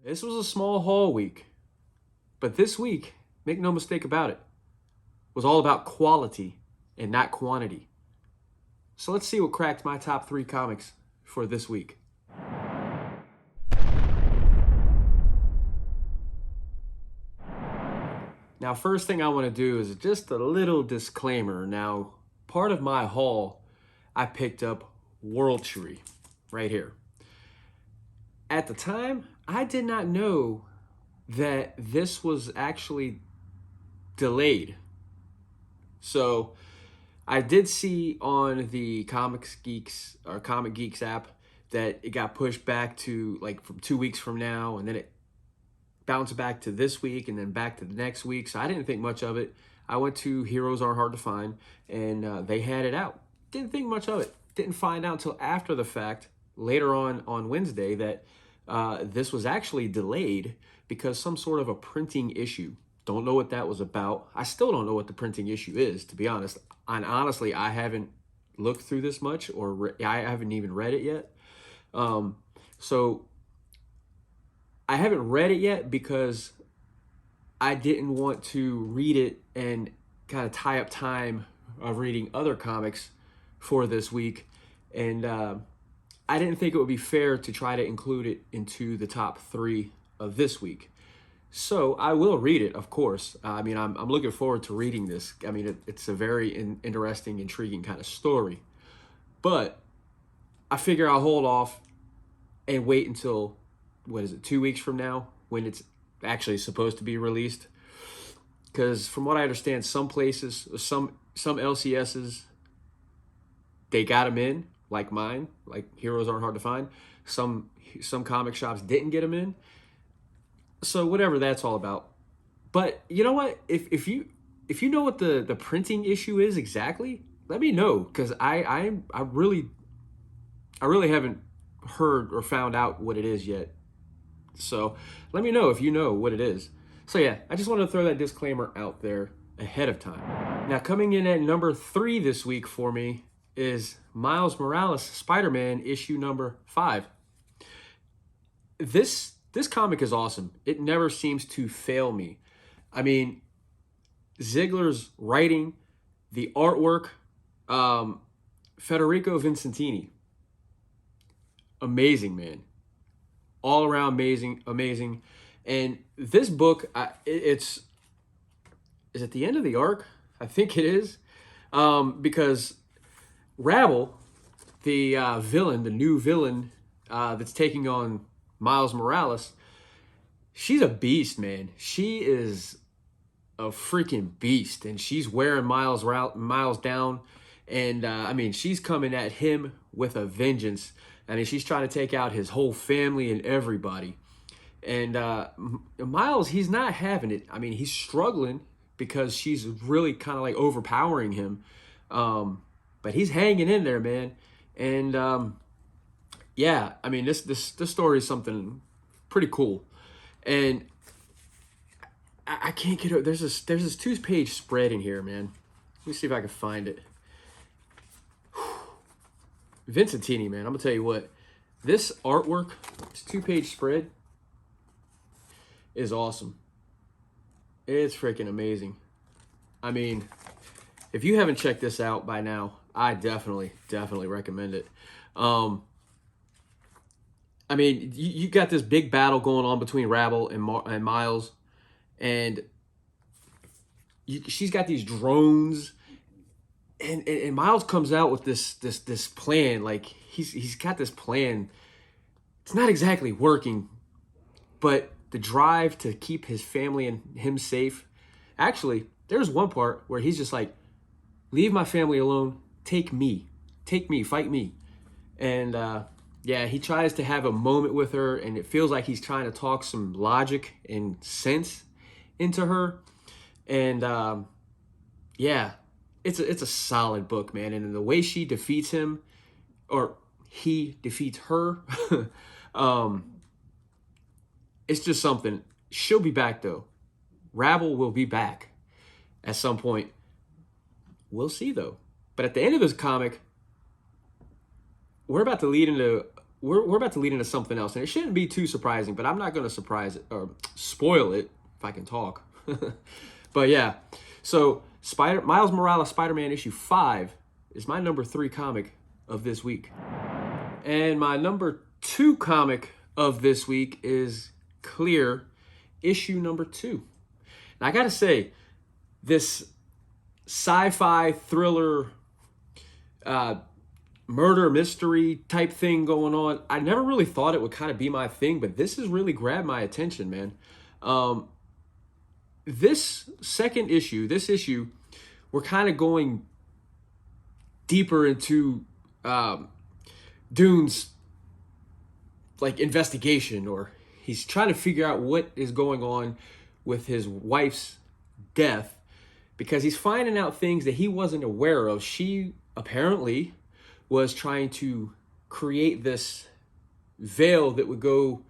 This was a small haul week, but this week, make no mistake about it, was all about quality and not quantity. So let's see what cracked my top three comics for this week. Now, first thing I want to do is just a little disclaimer. Now, part of my haul, I picked up World Tree right here. At the time, I did not know that this was actually delayed. So I did see on the Comics Geeks or Comic Geeks app that it got pushed back to like from 2 weeks from now, and then it bounced back to this week and then back to the next week. So I didn't think much of it. I went to Heroes Are Hard to Find, and they had it out. Didn't think much of it. Didn't find out until after the fact, later on Wednesday, that this was actually delayed because some sort of a printing issue. Don't know what that was about. I still don't know what the printing issue is, to be honest. And honestly, I haven't looked through this much, or I haven't even read it yet. So I haven't read it yet because I didn't want to read it and kind of tie up time of reading other comics for this week. And I didn't think it would be fair to try to include it into the top three of this week. So I will read it, of course. I'm looking forward to reading this. It's a very interesting, intriguing kind of story. But I figure I'll hold off and wait until, 2 weeks from now when it's actually supposed to be released. Because from what I understand, some places, some LCSs, they got them in, like mine, like Heroes Aren't Hard to Find. Some comic shops didn't get them in. So whatever that's all about. But you know what? If you know what the printing issue is exactly, let me know, because I really haven't heard or found out what it is yet. So let me know if you know what it is. So yeah, I just wanted to throw that disclaimer out there ahead of time. Now, coming in at number 3 this week for me is Miles Morales Spider-Man issue number 5. This comic is awesome. It never seems to fail me. I mean, Ziegler's writing, the artwork, Federico Vincentini, amazing, man. All around amazing. And this book, is it the end of the arc? I think it is, because Rabble, the villain, the new villain that's taking on Miles Morales, she's a beast, man. She is a freaking beast, and she's wearing Miles down. And she's coming at him with a vengeance. She's trying to take out his whole family and everybody. And Miles, he's not having it. He's struggling because she's really kind of like overpowering him. But he's hanging in there, man. And this story is something pretty cool. And I can't get it. There's this 2-page spread in here, man. Let me see if I can find it. Vincentini, man, I'm gonna tell you what. This artwork, this 2-page spread, is awesome. It's freaking amazing. If you haven't checked this out by now, I definitely recommend it. You got this big battle going on between Rabble and Miles, and she's got these drones, and Miles comes out with this plan. Like he's got this plan. It's not exactly working, but the drive to keep his family and him safe. Actually, there's one part where he's just like, "Leave my family alone. Take me, fight me." And he tries to have a moment with her, and it feels like he's trying to talk some logic and sense into her. And it's a solid book, man. And the way she defeats him, or he defeats her, it's just something. She'll be back, though. Rabble will be back at some point. We'll see, though. But at the end of this comic, we're about to lead into we're about to lead into something else, and it shouldn't be too surprising, but I'm not going to surprise it or spoil it if I can talk. But yeah, so Miles Morales Spider-Man issue 5 is my number 3 comic of this week. And my number 2 comic of this week is Clear issue number 2. And I got to say, this sci-fi thriller murder mystery type thing going on, I never really thought it would kind of be my thing, but this has really grabbed my attention, man. This issue, we're kind of going deeper into Dune's like investigation, or he's trying to figure out what is going on with his wife's death, because he's finding out things that he wasn't aware of. She apparently was trying to create this veil that would go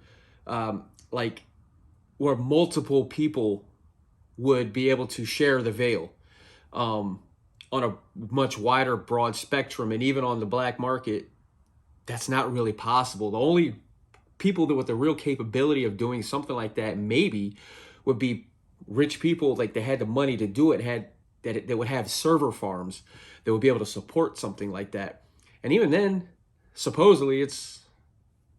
like where multiple people would be able to share the veil on a much wider, broad spectrum. And even on the black market, that's not really possible. The only people that with the real capability of doing something like that maybe would be rich people, like they had the money to do it, that would have server farms that would be able to support something like that. And even then, supposedly, it's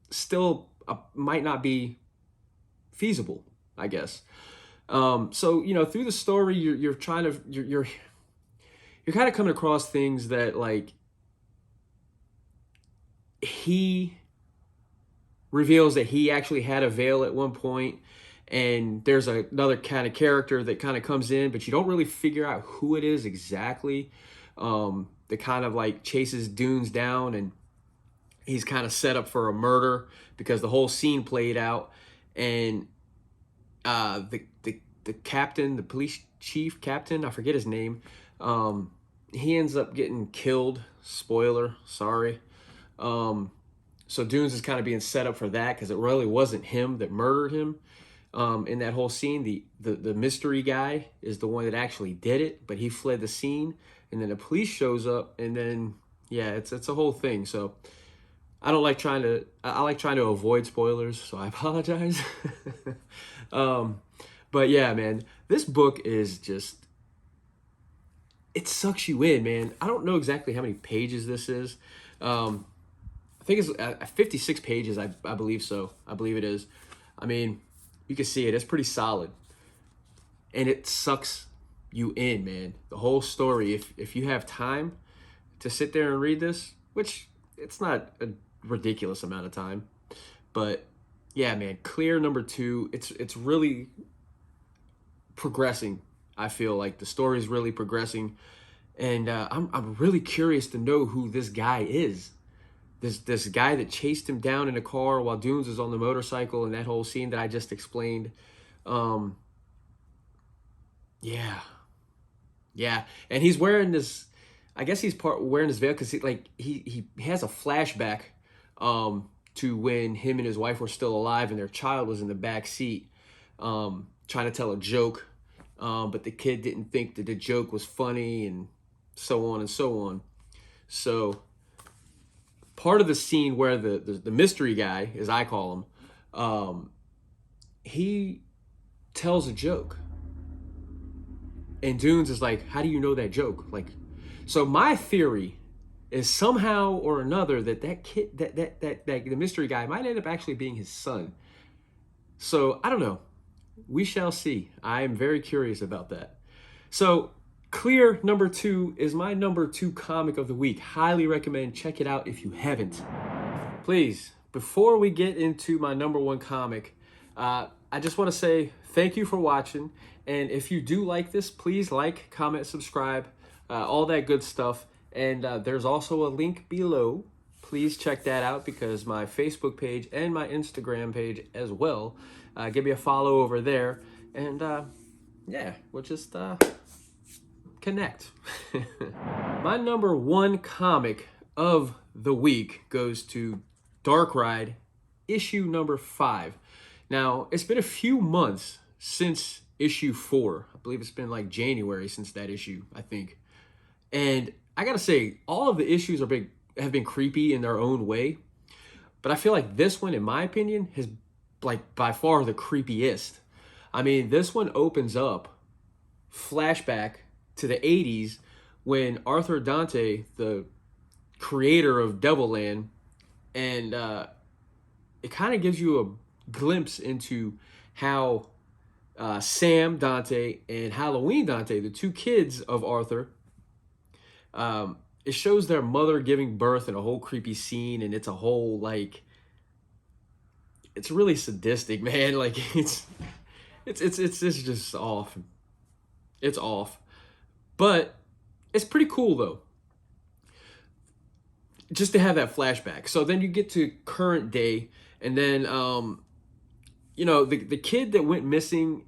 still might not be feasible, I guess. So through the story, you're kind of coming across things that, like, he reveals that he actually had a veil at one point, and there's another kind of character that kind of comes in, but you don't really figure out who it is exactly. That kind of like chases Dunes down, and he's kind of set up for a murder because the whole scene played out, and the captain, the police chief captain, I forget his name, he ends up getting killed. Spoiler, sorry. So Dunes is kind of being set up for that, because it really wasn't him that murdered him. In that whole scene, the mystery guy is the one that actually did it, but he fled the scene, and then the police shows up, and then yeah, it's a whole thing. So I like trying to avoid spoilers, so I apologize. But yeah, man, this book is just, it sucks you in, man. I don't know exactly how many pages this is. I think it's 56 pages, I believe so. I believe it is. I mean, you can see it. It's pretty solid. And it sucks you in, man. The whole story. If you have time to sit there and read this, which it's not a ridiculous amount of time, but yeah, man, Clear number 2, it's really progressing. I feel like the story is really progressing, and I'm really curious to know who this guy is. This guy that chased him down in a car while Dunes is on the motorcycle, and that whole scene that I just explained. Yeah, and he's wearing this. I guess he's wearing this veil because he has a flashback to when him and his wife were still alive, and their child was in the back seat, trying to tell a joke, but the kid didn't think that the joke was funny, and so on and so on. So part of the scene where the mystery guy, as I call him, he tells a joke, and Dunes is like, "How do you know that joke?" Like, so my theory is somehow or another that kid, that the mystery guy might end up actually being his son. So I don't know. We shall see. I am very curious about that. So Clear number 2 is my number 2 comic of the week. Highly recommend. Check it out if you haven't. Please, before we get into my number 1 comic, I just want to say thank you for watching. And if you do like this, please like, comment, subscribe, all that good stuff. And there's also a link below. Please check that out, because my Facebook page and my Instagram page as well. Give me a follow over there. And yeah, we'll just connect. My number 1 comic of the week goes to Dark Ride, issue number 5. Now, it's been a few months since issue 4. I believe it's been like January since that issue, I think. And I gotta say, all of the issues have been creepy in their own way. But I feel like this one, in my opinion, is like by far the creepiest. I mean, this one opens up flashback to the 80s when Arthur Dante, the creator of Devilland, and it kind of gives you a glimpse into how Sam Dante and Halloween Dante, the two kids of Arthur, it shows their mother giving birth in a whole creepy scene, and it's a whole like, it's really sadistic, man. Like it's just off. It's off, but it's pretty cool though. Just to have that flashback. So then you get to current day, and then you know, the kid that went missing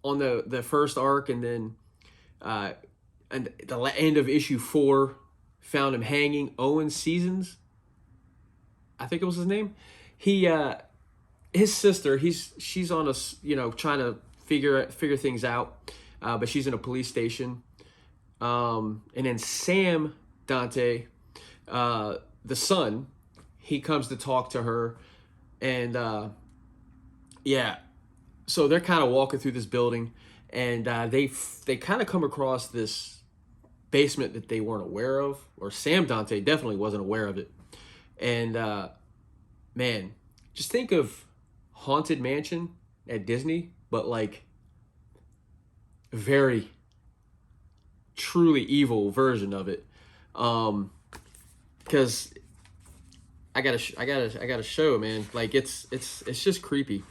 on the first arc, and then and the end of issue 4 found him hanging. Owen Seasons, I think it was his name. He his sister, she's on a, you know, trying to figure things out, but she's in a police station. And then Sam Dante, the son, he comes to talk to her, and yeah, so they're kind of walking through this building, and they kind of come across this basement that they weren't aware of, or Sam Dante definitely wasn't aware of it. And man, just think of Haunted Mansion at Disney, but like a very truly evil version of it. Because I gotta show, man. Like it's just creepy.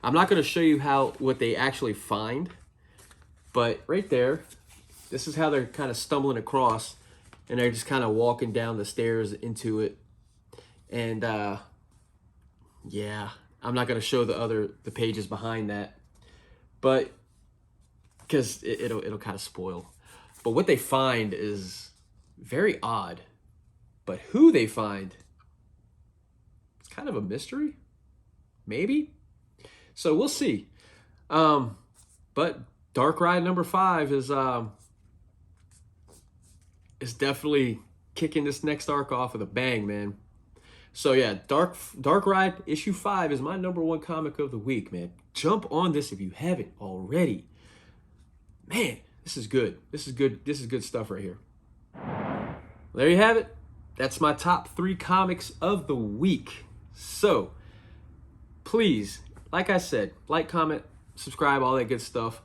I'm not gonna show you what they actually find, but right there, this is how they're kind of stumbling across, and they're just kind of walking down the stairs into it. And yeah, I'm not gonna show the pages behind that, but because it'll kind of spoil. But what they find is very odd. But who they find, it's kind of a mystery, maybe. So we'll see. But Dark Ride number 5 is definitely kicking this next arc off with a bang, man. So yeah, Dark Ride issue 5 is my number 1 comic of the week, man. Jump on this if you haven't already. Man, this is good. This is good. This is good stuff right here. There you have it. That's my top 3 comics of the week. So please, like I said, like, comment, subscribe, all that good stuff.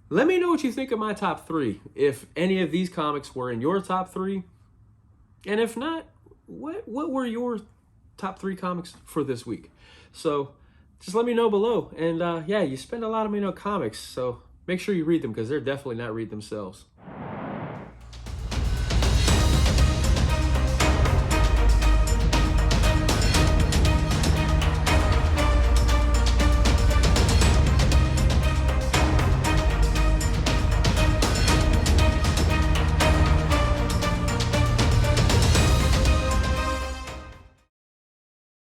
Let me know what you think of my top 3. If any of these comics were in your top 3, and if not, what were your top 3 comics for this week? So just let me know below. And yeah, you spend a lot of money on comics, so make sure you read them, because they're definitely not read themselves.